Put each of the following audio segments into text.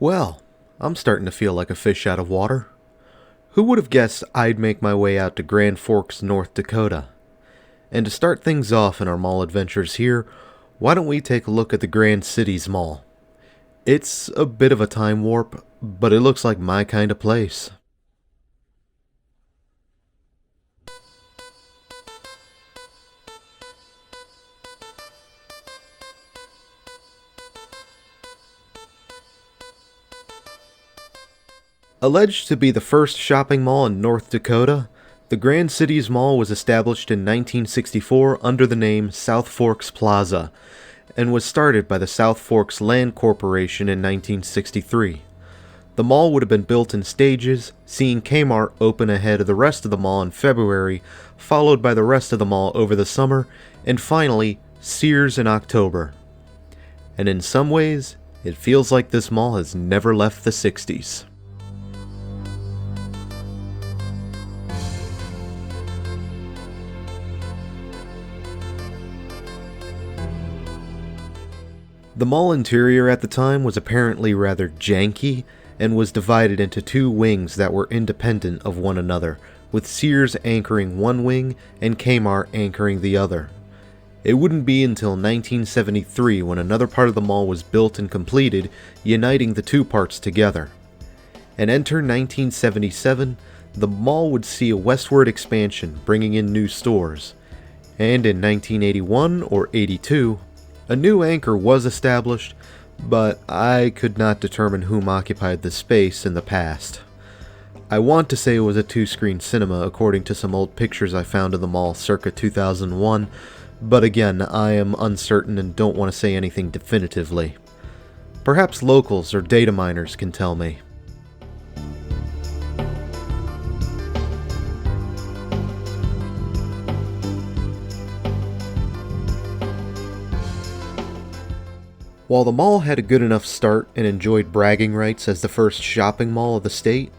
Well, I'm starting to feel like a fish out of water. Who would have guessed I'd make my way out to Grand Forks, North Dakota? And to start things off in our mall adventures here, why don't we take a look at the Grand Cities Mall? It's a bit of a time warp, but it looks like my kind of place. Alleged to be the first shopping mall in North Dakota, the Grand Cities Mall was established in 1964 under the name South Forks Plaza, and was started by the South Forks Land Corporation in 1963. The mall would have been built in stages, seeing Kmart open ahead of the rest of the mall in February, followed by the rest of the mall over the summer, and finally, Sears in October. And in some ways, it feels like this mall has never left the 60s. The mall interior at the time was apparently rather janky, and was divided into two wings that were independent of one another, with Sears anchoring one wing and Kmart anchoring the other. It wouldn't be until 1973 when another part of the mall was built and completed, uniting the two parts together. And enter 1977, the mall would see a westward expansion, bringing in new stores. And in 1981 or 82, a new anchor was established, but I could not determine whom occupied the space in the past. I want to say it was a two-screen cinema according to some old pictures I found of the mall circa 2001, but again, I am uncertain and don't want to say anything definitively. Perhaps locals or data miners can tell me. While the mall had a good enough start and enjoyed bragging rights as the first shopping mall of the state,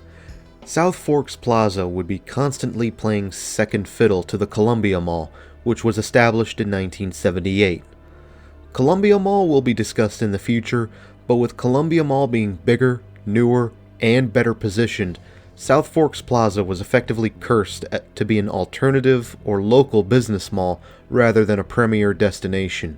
South Forks Plaza would be constantly playing second fiddle to the Columbia Mall, which was established in 1978. Columbia Mall will be discussed in the future, but with Columbia Mall being bigger, newer, and better positioned, South Forks Plaza was effectively cursed to be an alternative or local business mall rather than a premier destination.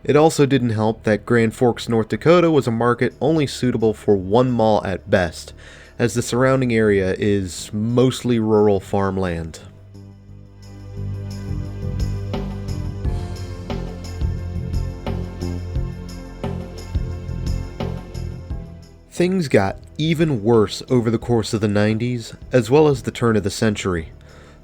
It also didn't help that Grand Forks, North Dakota was a market only suitable for one mall at best, as the surrounding area is mostly rural farmland. Things got even worse over the course of the 90s, as well as the turn of the century.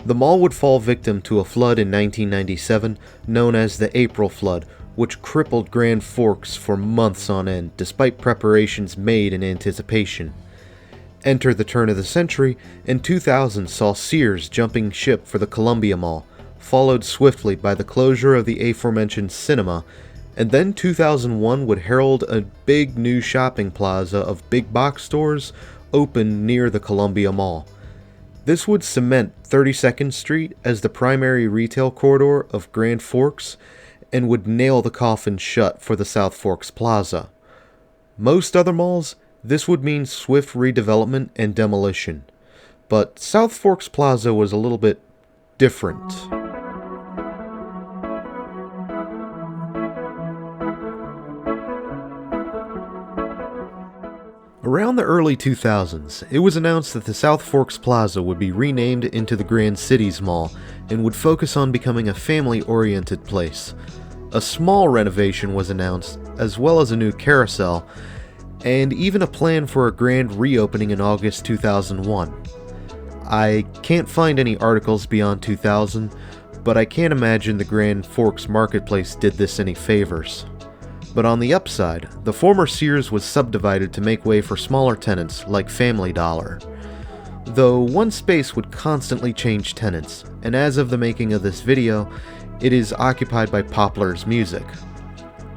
The mall would fall victim to a flood in 1997, known as the April Flood, which crippled Grand Forks for months on end, despite preparations made in anticipation. Enter the turn of the century, and 2000 saw Sears jumping ship for the Columbia Mall, followed swiftly by the closure of the aforementioned cinema, and then 2001 would herald a big new shopping plaza of big box stores open near the Columbia Mall. This would cement 32nd Street as the primary retail corridor of Grand Forks, and would nail the coffin shut for the South Forks Plaza. Most other malls, this would mean swift redevelopment and demolition. But South Forks Plaza was a little bit different. Around the early 2000s, it was announced that the South Forks Plaza would be renamed into the Grand Cities Mall and would focus on becoming a family-oriented place. A small renovation was announced, as well as a new carousel, and even a plan for a grand reopening in August 2001. I can't find any articles beyond 2000, but I can't imagine the Grand Forks Marketplace did this any favors. But on the upside, the former Sears was subdivided to make way for smaller tenants like Family Dollar. Though one space would constantly change tenants, and as of the making of this video, it is occupied by Poplar's Music.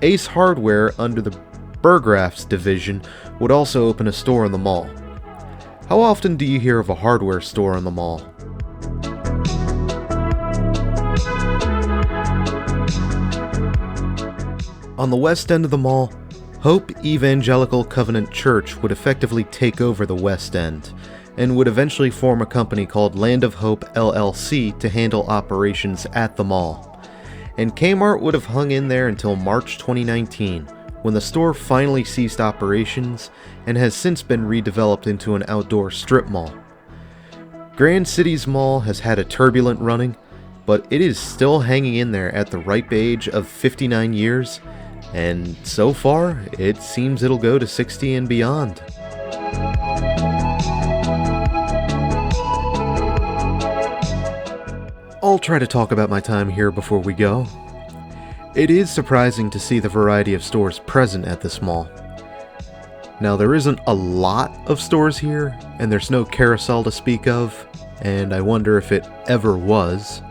Ace Hardware under the Burgraff's division would also open a store in the mall. How often do you hear of a hardware store in the mall? On the west end of the mall, Hope Evangelical Covenant Church would effectively take over the West End, and would eventually form a company called Land of Hope LLC to handle operations at the mall. And Kmart would have hung in there until March 2019, when the store finally ceased operations and has since been redeveloped into an outdoor strip mall. Grand Cities Mall has had a turbulent running, but it is still hanging in there at the ripe age of 59 years, and so far, it seems it'll go to 60 and beyond. I'll try to talk about my time here before we go. It is surprising to see the variety of stores present at this mall. Now, there isn't a lot of stores here, and there's no carousel to speak of, and I wonder if it ever was.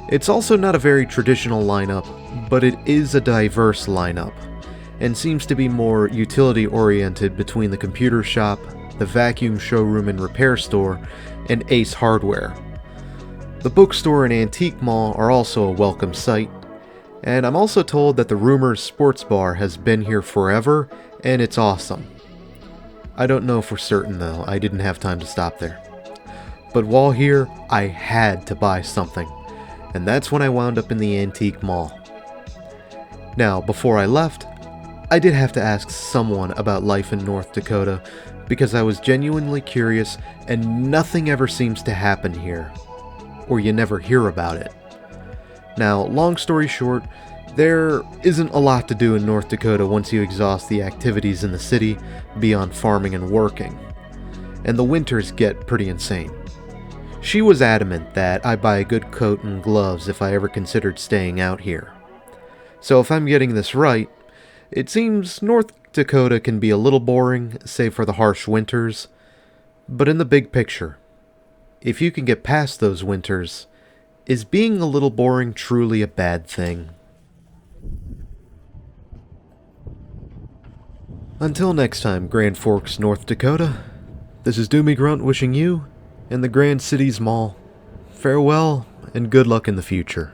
It's also not a very traditional lineup, but it is a diverse lineup, and seems to be more utility-oriented between the computer shop, the vacuum showroom and repair store, and Ace Hardware. The bookstore and antique mall are also a welcome sight, and I'm also told that the Rumors Sports Bar has been here forever, and it's awesome. I don't know for certain though, I didn't have time to stop there. But while here, I had to buy something, and that's when I wound up in the antique mall. Now, before I left, I did have to ask someone about life in North Dakota, because I was genuinely curious, and nothing ever seems to happen here, or you never hear about it. Now, long story short, there isn't a lot to do in North Dakota once you exhaust the activities in the city beyond farming and working, and the winters get pretty insane. She was adamant that I buy a good coat and gloves if I ever considered staying out here. So if I'm getting this right, it seems North Dakota can be a little boring, save for the harsh winters, but in the big picture, if you can get past those winters, is being a little boring truly a bad thing? Until next time, Grand Forks, North Dakota, this is Doomie Grunt wishing you and the Grand Cities Mall farewell and good luck in the future.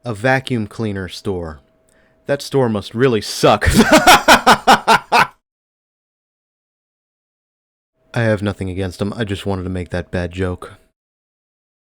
A vacuum cleaner store. That store must really suck. I have nothing against them, I just wanted to make that bad joke.